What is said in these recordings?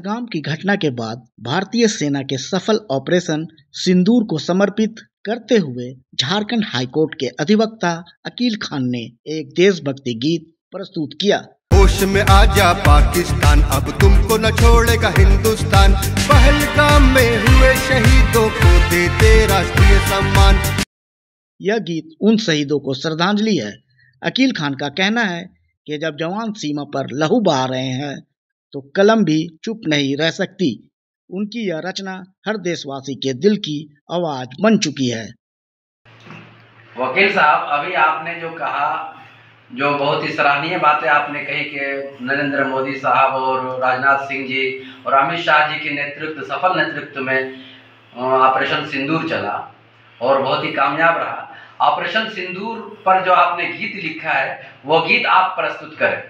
पहलगाम की घटना के बाद भारतीय सेना के सफल ऑपरेशन सिंदूर को समर्पित करते हुए झारखंड हाईकोर्ट के अधिवक्ता अकील खान ने एक देशभक्ति गीत प्रस्तुत किया। होश में आजा पाकिस्तान, अब तुमको न छोड़ेगा हिंदुस्तान। पहलगाम में हुए शहीदों को देते राष्ट्रीय सम्मान। यह गीत उन शहीदों को श्रद्धांजलि है। अकील खान का कहना है कि जब जवान सीमा पर लहू बहा रहे हैं तो कलम भी चुप नहीं रह सकती। उनकी यह रचना हर देशवासी के दिल की आवाज बन चुकी है। वकील साहब, अभी आपने जो कहा, जो बहुत ही सराहनीय बातें आपने कही कि नरेंद्र मोदी साहब और राजनाथ सिंह जी और अमित शाह जी के नेतृत्व, सफल नेतृत्व में ऑपरेशन सिंदूर चला और बहुत ही कामयाब रहा। ऑपरेशन सिंदूर पर जो आपने गीत लिखा है वो गीत आप प्रस्तुत करें।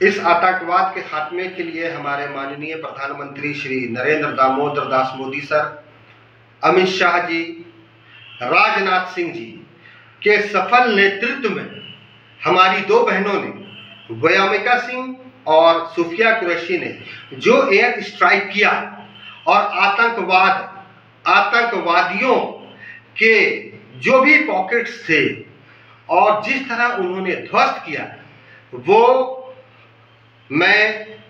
इस आतंकवाद के खात्मे के लिए हमारे माननीय प्रधानमंत्री श्री नरेंद्र दामोदर दास मोदी सर, अमित शाह जी, राजनाथ सिंह जी के सफल नेतृत्व में हमारी दो बहनों ने, व्योमिका सिंह और सुफिया कुरैशी ने जो एयर स्ट्राइक किया और आतंकवादियों के जो भी पॉकेट्स थे और जिस तरह उन्होंने ध्वस्त किया, वो मैं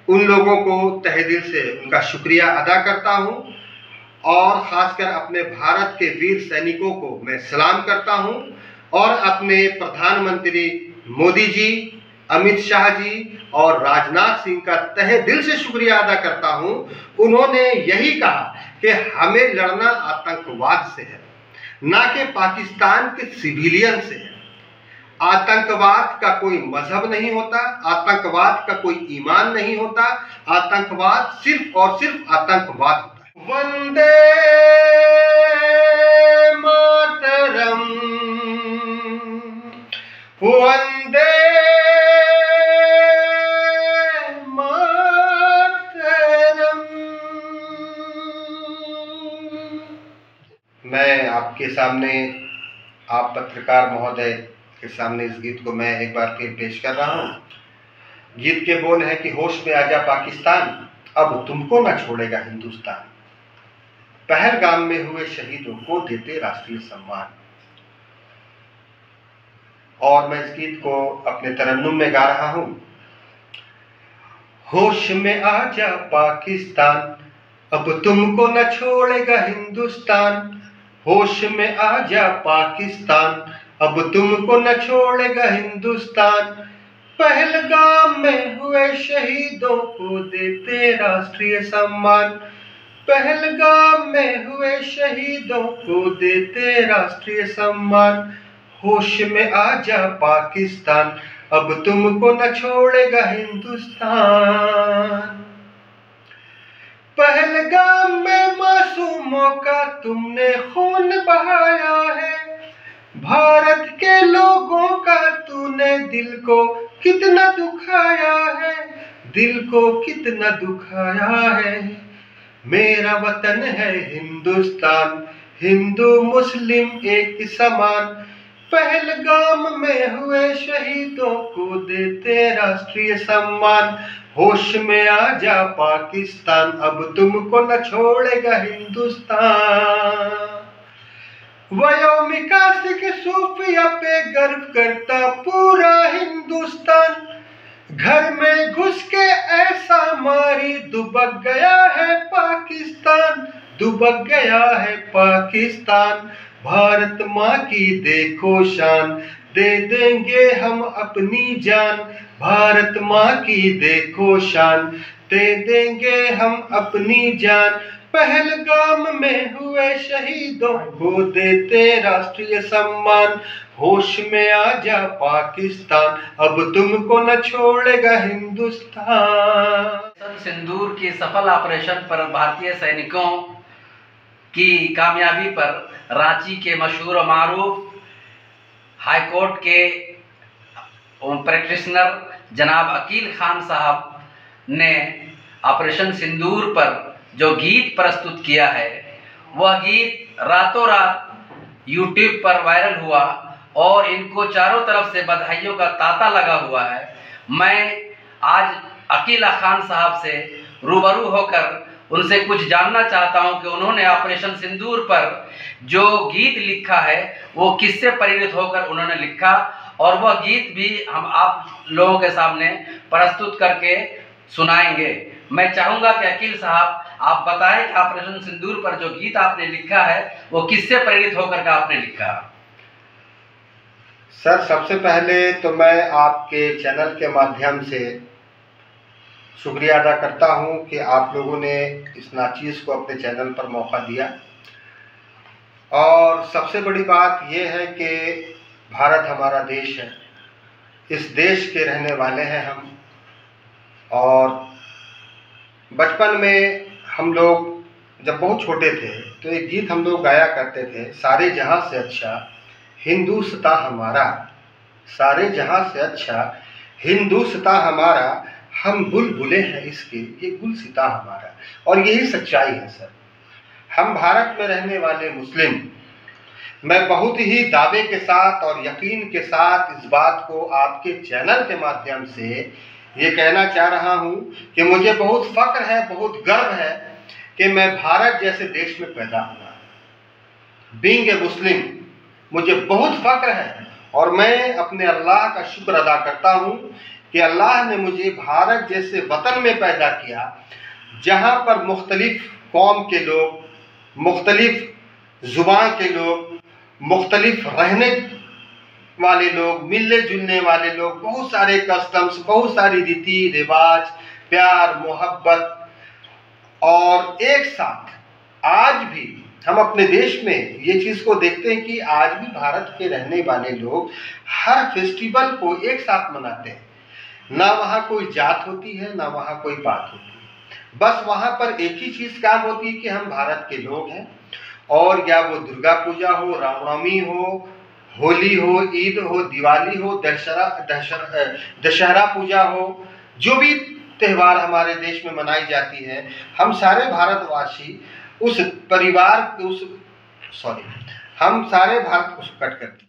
उन लोगों को तहे दिल से उनका शुक्रिया अदा करता हूं और खासकर अपने भारत के वीर सैनिकों को मैं सलाम करता हूं और अपने प्रधानमंत्री मोदी जी, अमित शाह जी और राजनाथ सिंह का तहे दिल से शुक्रिया अदा करता हूं। उन्होंने यही कहा कि हमें लड़ना आतंकवाद से है, ना कि पाकिस्तान के सिविलियन से है। आतंकवाद का कोई मजहब नहीं होता, आतंकवाद का कोई ईमान नहीं होता, आतंकवाद सिर्फ और सिर्फ आतंकवाद होता है। वंदे मातरम, वंदे मातरम। मैं आपके सामने, आप पत्रकार महोदय के सामने इस गीत को मैं एक बार फिर पेश कर रहा हूँ। गीत के बोल है कि होश में आजा पाकिस्तान, अब तुमको न छोड़ेगा हिंदुस्तान। पहलगाम में हुए शहीदों को देते राष्ट्रीय सम्मान। और मैं इस गीत को अपने तरन्नुम में गा रहा हूँ। होश में आजा पाकिस्तान, अब तुमको न छोड़ेगा हिंदुस्तान। होश में आजा पाकिस्तान, अब तुमको न छोड़ेगा हिंदुस्तान। पहलगाम में हुए शहीदों को देते राष्ट्रीय सम्मान। पहलगाम में हुए शहीदों को देते राष्ट्रीय सम्मान। होश में आजा पाकिस्तान, अब तुमको न छोड़ेगा हिंदुस्तान। पहलगाम में मासूमों का तुमने खून बहाया है, भारत के लोगों का तूने दिल को कितना दुखाया है, दिल को कितना दुखाया है। मेरा वतन है हिंदुस्तान, हिंदू मुस्लिम एक समान। पहलगाम में हुए शहीदों को देते राष्ट्रीय सम्मान। होश में आजा पाकिस्तान, अब तुमको न छोड़ेगा हिंदुस्तान। व्योमिका सिंह सूफिया पे गर्व करता पूरा हिंदुस्तान। घर में घुस के ऐसा मारी दुबक गया है पाकिस्तान, दुबक गया है पाकिस्तान। भारत माँ की देखो शान, दे देंगे हम अपनी जान। भारत माँ की देखो शान, दे देंगे हम अपनी जान। पहलगाम में हुए शहीदों को देते राष्ट्रीय सम्मान। होश में आजा पाकिस्तान, अब तुमको न छोड़ेगा हिंदुस्तान। सिंदूर की सफल ऑपरेशन पर भारतीय सैनिकों की कामयाबी पर रांची के मशहूर और मारूफ हाईकोर्ट के प्रैक्टिशनर जनाब अकील खान साहब ने ऑपरेशन सिंदूर पर जो गीत प्रस्तुत किया है, वह गीत रातों रात यूट्यूब पर वायरल हुआ और इनको चारों तरफ से बधाइयों का तांता लगा हुआ है। मैं आज अकील खान साहब से रूबरू होकर उनसे कुछ जानना चाहता हूं कि उन्होंने ऑपरेशन सिंदूर पर जो गीत लिखा है वो किससे प्रेरित होकर उन्होंने लिखा, और वह गीत भी हम आप लोगों के सामने प्रस्तुत करके सुनाएंगे। मैं चाहूंगा कि अकील साहब आप बताएं कि ऑपरेशन सिंदूर पर जो गीत आपने लिखा है वो किससे प्रेरित होकर के आपने लिखा। सर, सबसे पहले तो मैं आपके चैनल के माध्यम से शुक्रिया अदा करता हूं कि आप लोगों ने इस नाचीज़ को अपने चैनल पर मौका दिया। और सबसे बड़ी बात यह है कि भारत हमारा देश है, इस देश के रहने वाले हैं हम। और बचपन में हम लोग जब बहुत छोटे थे तो एक गीत हम लोग गाया करते थे, सारे जहां से अच्छा हिंदुस्ता हमारा, सारे जहां से अच्छा हिंदुस्ता हमारा, हम बुलबुले हैं इसके ये गुलसिता हमारा। और यही सच्चाई है सर। हम भारत में रहने वाले मुस्लिम, मैं बहुत ही दावे के साथ और यकीन के साथ इस बात को आपके चैनल के माध्यम से ये कहना चाह रहा हूँ कि मुझे बहुत फख्र है, बहुत गर्व है कि मैं भारत जैसे देश में पैदा हुआ। बीइंग ए मुस्लिम मुझे बहुत फख्र है और मैं अपने अल्लाह का शुक्र अदा करता हूँ कि अल्लाह ने मुझे भारत जैसे वतन में पैदा किया, जहाँ पर मुख्तलिफ कौम के लोग, मुख्तलिफ ज़ुबान के लोग, मुख्तलिफ रहने वाले लोग, मिलने जुलने वाले लोग, बहुत सारे कस्टम्स, बहुत सारी रीति रिवाज, प्यार मोहब्बत, और एक साथ आज भी हम अपने देश में ये चीज़ को देखते हैं कि आज भी भारत के रहने वाले लोग हर फेस्टिवल को एक साथ मनाते हैं। ना वहाँ कोई जात होती है, ना वहाँ कोई बात होती है, बस वहाँ पर एक ही चीज़ काम होती है कि हम भारत के लोग हैं। और या वो दुर्गा पूजा हो, रामनवमी हो, होली हो, ईद हो, दिवाली हो, दशहरा पूजा हो, जो भी त्यौहार हमारे देश में मनाई जाती है, हम सारे भारतवासी उस परिवार, हम सारे भारत को कट करते हैं।